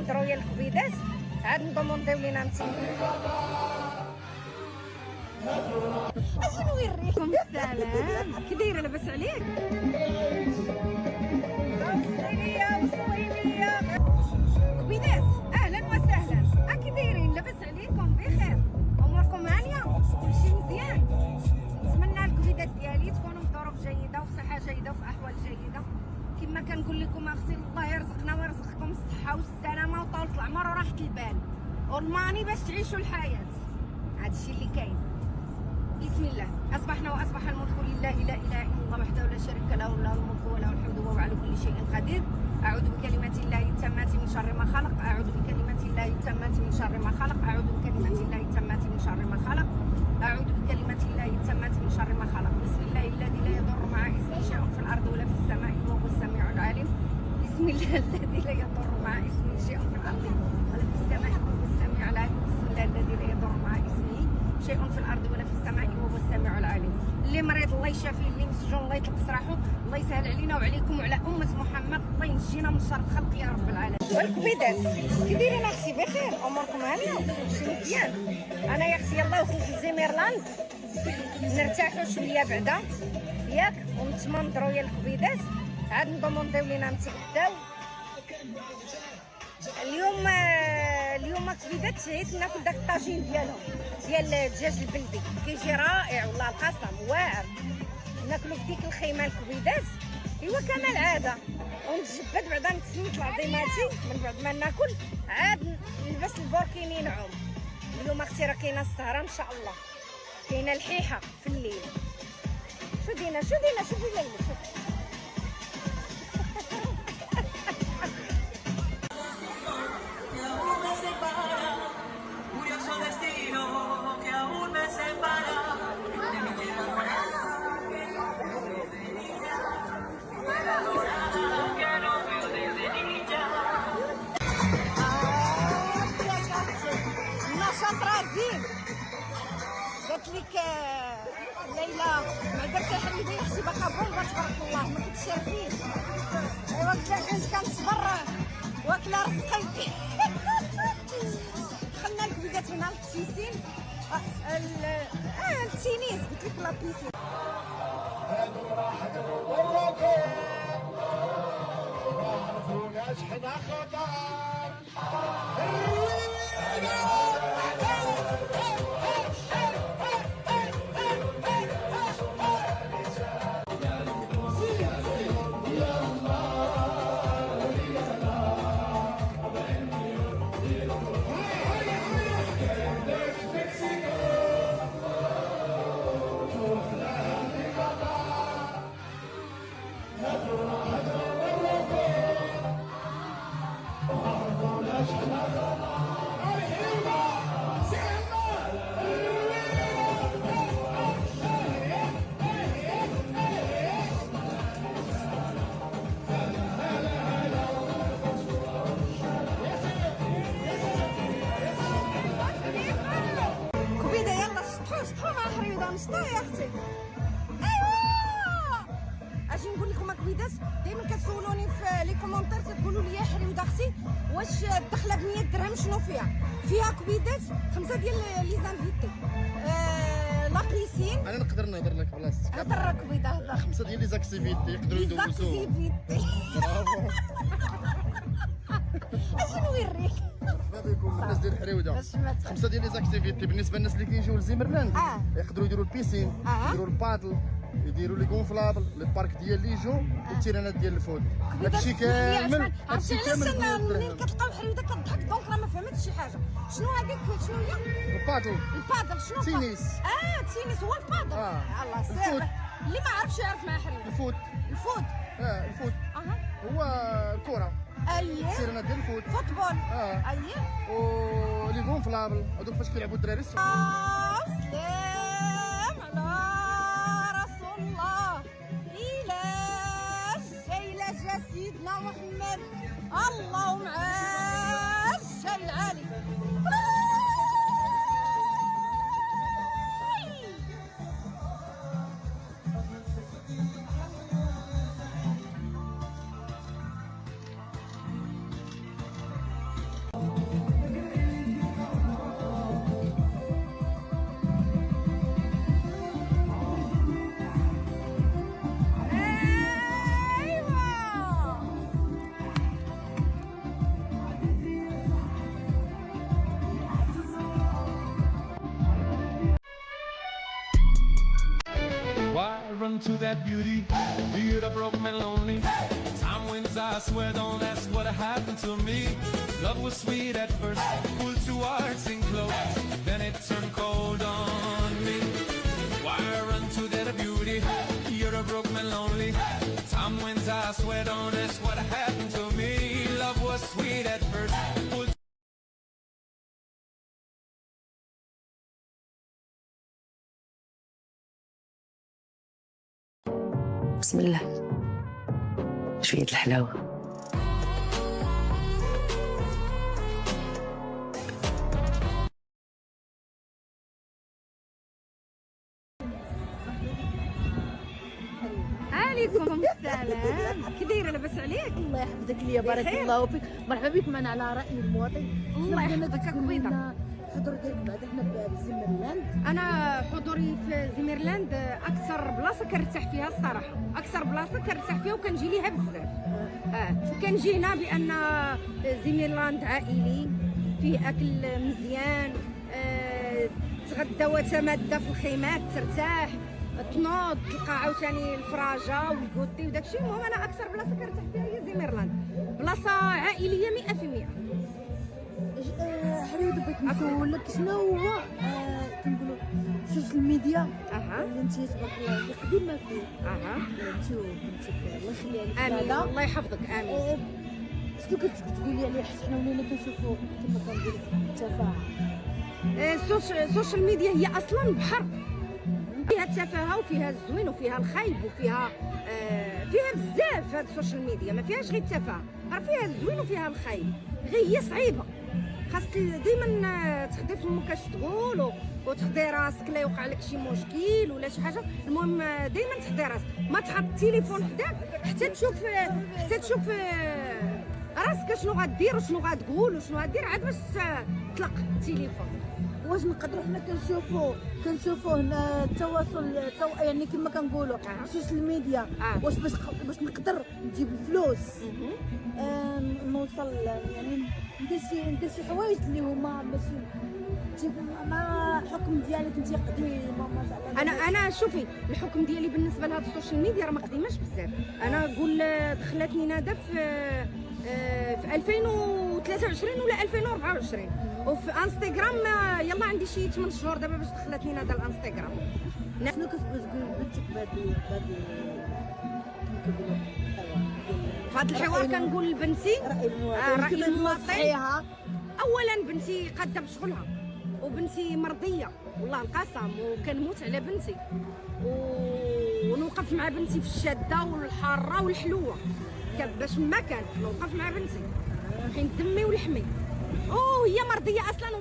نتمنطرو الكبيدات عاد نضمنطيو لينا انت اجي نوريكم السلام كي دايره لاباس عليك كبيدات اهلا وسهلا كي دايرين لاباس عليكم بخير اموركم هانيه كلشي مزيان نتمنى الكبيدات ديالي تكونوا في ظروف جيده وفي صحه جيده وفي احوال جيده كما كنقول لكم اخصي الله يرزقنا ويرزقكم الصحه والسلامه وطولة العمر وراحه البال والماني باش تعيشوا الحياه هادشي اللي كاين بسم الله اصبحنا واصبح الملك لله لا اله الا الله وحده لا شريك له له الملك وله الحمد وهو على كل شيء قدير اعوذ بكلمات الله التامات من شر ما خلق اعوذ بكلمات الله التامات من شر ما خلق اعوذ بكلمات الله التامات من شر ما خلق اعوذ بكلمات الله التامات من شر ما خلق بسم الله الذي لا يضر مع اسمه شيء في الارض ولا في السماء وهو السميع العليم بسم الله الذي لا يضر مع اسمه شيء في الارض ولا في السماء وهو السميع العليم بسم الله الذي لا يضر مع اسمه شيء في الارض ولا في السماء وهو السميع العليم اللي مريض الله يشافيه اللي مسجون الله يطلق سراحه الله يسهل علينا وعليكم وعلى امه محمد الله ينجينا من شر الخلق يا رب العالمين والكبيدات كي دايرين اختي بخير اموركم هانيه كلشي مزيان انا يا اختي يلاه وصلت لزيميرلاند نرتاحوا شويه بعدا ياك ونتمنطرو يا الكبيدات عاد نضمنطيو لينا نتغداو اليوم كبيدات شهيت ناكل داك الطاجين ديالهم ديال الدجاج البلدي كيجي رائع والله القسم واعر ناكلو في ديك الخيمه الكبيدات ايوا كما العاده ونتجبد بعدا نتسميت لعظيماتي من بعد ما ناكل عاد نلبس البوركيني نعوم اليوم اختي راه كاينه السهره ان شاء الله كاينه الحيحه في الليل شو دينا شوفي ليلى شوفي قالت لك ليلى ما درتي حبيبي يا اختي باقا بونبا تبارك الله ما كتشافيش ايوا قلت لها كنت كنتبرع واكله رزقي دخلنا الكبيدات هنا للبيسين التينيس قلت لك لا بيسين حنا خطر نشطا يا اختي ايوا اجي نقول لكم كبيدات دائما كتسولوني في لي كومونتير تقولوا لي يا حريوده اختي واش الدخله ب 100 درهم شنو فيها كبيدات 5 ديال لي زانفيتي لا بيسين انا نقدر نهضر لك بلاصتك هضر كبيده هضر 5 ديال لي زاكتيفيتي يقدروا يدوزوا برافو اجي نوريك بكم الناس ديال حريوده 5 ديال لي زاكتيفيتي بالنسبه للناس اللي كيجيو لزيمرلاند يقدروا يديروا البيسين يديروا البادل يديروا لي غونفلابل لي بارك ديال ليجو والتيرانات ديال الفوت هادشي كامل منين كتلقاو حريوده كضحك دونك راه ما فهمتش شي حاجه شنو هذيك شنو هي البادل شنو تينيس تينيس هو البادل الله سير اللي ما عرفش يعرف مع حريوده الفوت الفوت هو الكره التيرانات ديال الفوت فوتبول ولي غونفلابل هذوك فاش كيلعبوا الدراري الصغار سلام على رسول الله إلى جا سيدنا محمد اللهم عاش العالي run to that beauty, you're the broke man lonely. Time wins, I swear, don't ask what happened to me. Love was sweet at first, pulled two hearts in close, then it turned cold on me. Why run to that beauty, you're the broke man lonely. Time wins, I swear, don't ask what happened to me. Love was sweet at first, pulled بسم الله. شوية الحلاوة. عليكم السلام. كي دايره لاباس عليك؟ الله يحفظك ليا بارك الله فيك. مرحبا بك معنا على راي المواطن. الله يحفظك كبيضه. الحضور ديالك بعد حنا بزيمرلاند. انا حضوري في زيميرلاند اكثر بلاصه كنرتاح فيها الصراحه، اكثر بلاصه كنرتاح فيها وكنجي ليها بزاف. كنجي هنا بان زيميرلاند عائلي، فيه اكل مزيان، تغدى وتمدى في الخيمات، ترتاح، تنوض، تلقى عاوتاني الفراجه والكوتي وداكشي. المهم انا اكثر بلاصه كنرتاح فيها هي زيميرلاند، بلاصه عائليه 100%. حريد بغيت نسولك شنو هو كنقولوا السوشيال ميديا اللي انت تبارك الله اللي قديمه فيه. انت وبنتك الله يخليها لك. امين الله يحفظك. امين. شنو كتقولي عليه؟ حيت حنا ولينا كنشوفوا كما كنقولوا التفاهه. السوشيال ميديا هي اصلا بحر، فيها التفاهه وفيها الزوين وفيها الخايب وفيها فيها بزاف. هاد السوشيال ميديا ما فيهاش غير التفاهه، راه فيها الزوين وفيها الخايب، غير هي صعيبه. خاصك ديما تخدي فمك اش تقول وتخدي راسك لا يوقع لك شي مشكل ولا شي حاجه. المهم ديما تخدي راسك، ما تحط التليفون حداك حتى تشوف راسك شنو غدير وشنو غتقول وشنو غدير عاد باش تطلق التليفون. واش نقدروا حنا كنشوفوا هنا التواصل يعني كما كنقولوا السوشيال ميديا باش نقدر نجيب الفلوس، نوصل يعني ندير شي حوايج اللي هما باش ما الحكم ديالك انت قديمه زعما. انا شوفي الحكم ديالي بالنسبه لهاد السوشيال ميديا راه ما قديماش بزاف. انا نقول دخلتني نادا في 2023 ولا 2024، وفي انستغرام يلا عندي شي 8 شهور دابا باش دخلتني نادا الانستغرام. شنو كتبغي تقول لبنتك بهذا في هذا الحوار كنقول لبنتي رأي المواطن. اولا بنتي قاده بشغلها، وبنتي مرضيه والله القسم، وكنموت على بنتي ونوقف مع بنتي في الشاده والحاره والحلوه باش ما كان نوقف مع بنتي حين دمي ولحمي. هي مرضيه اصلا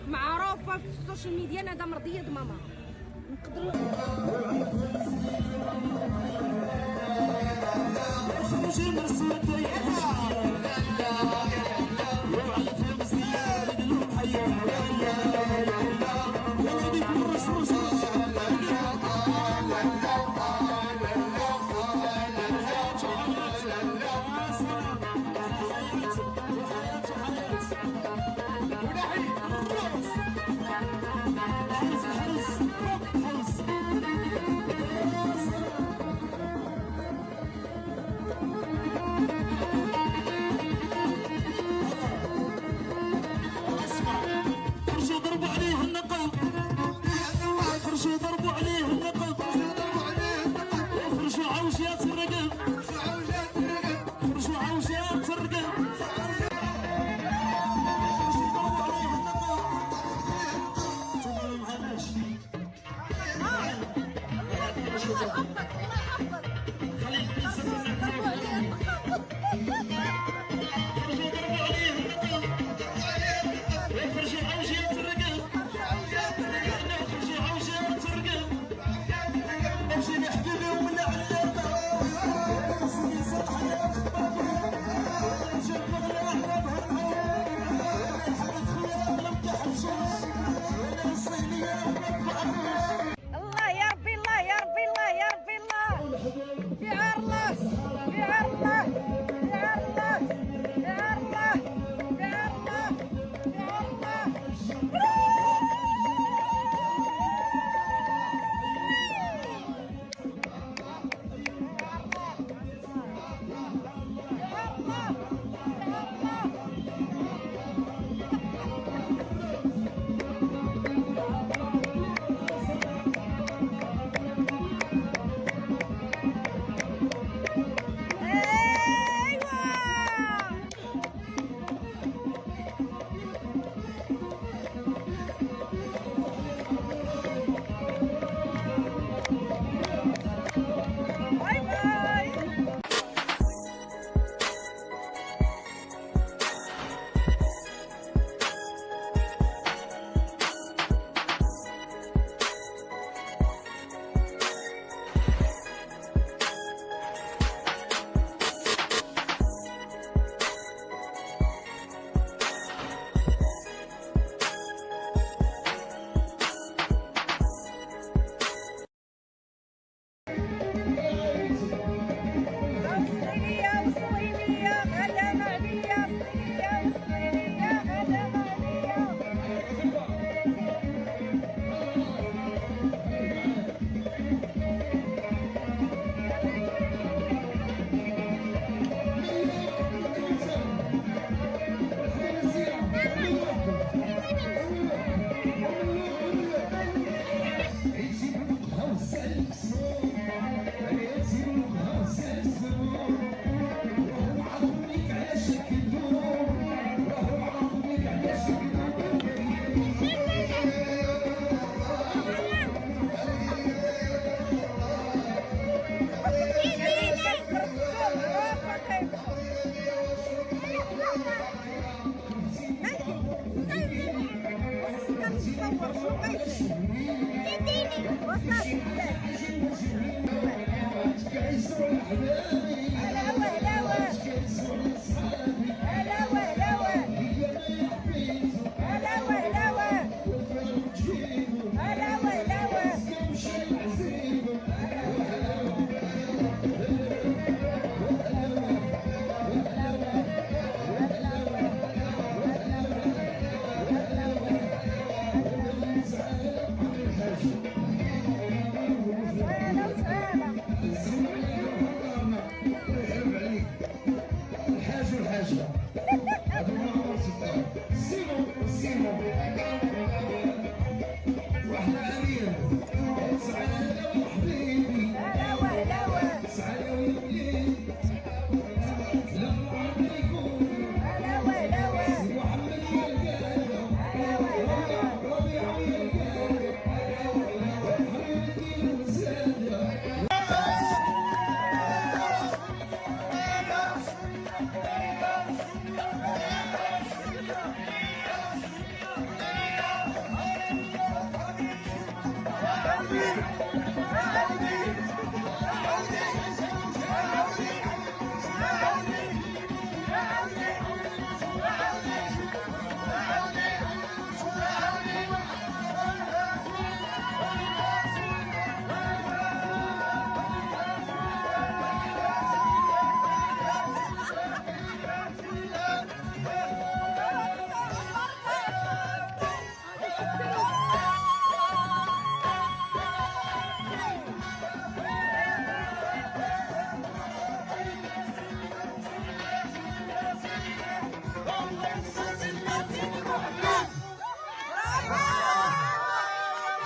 ومعروفه في السوشيال ميديا نادا مرضيه د ماما.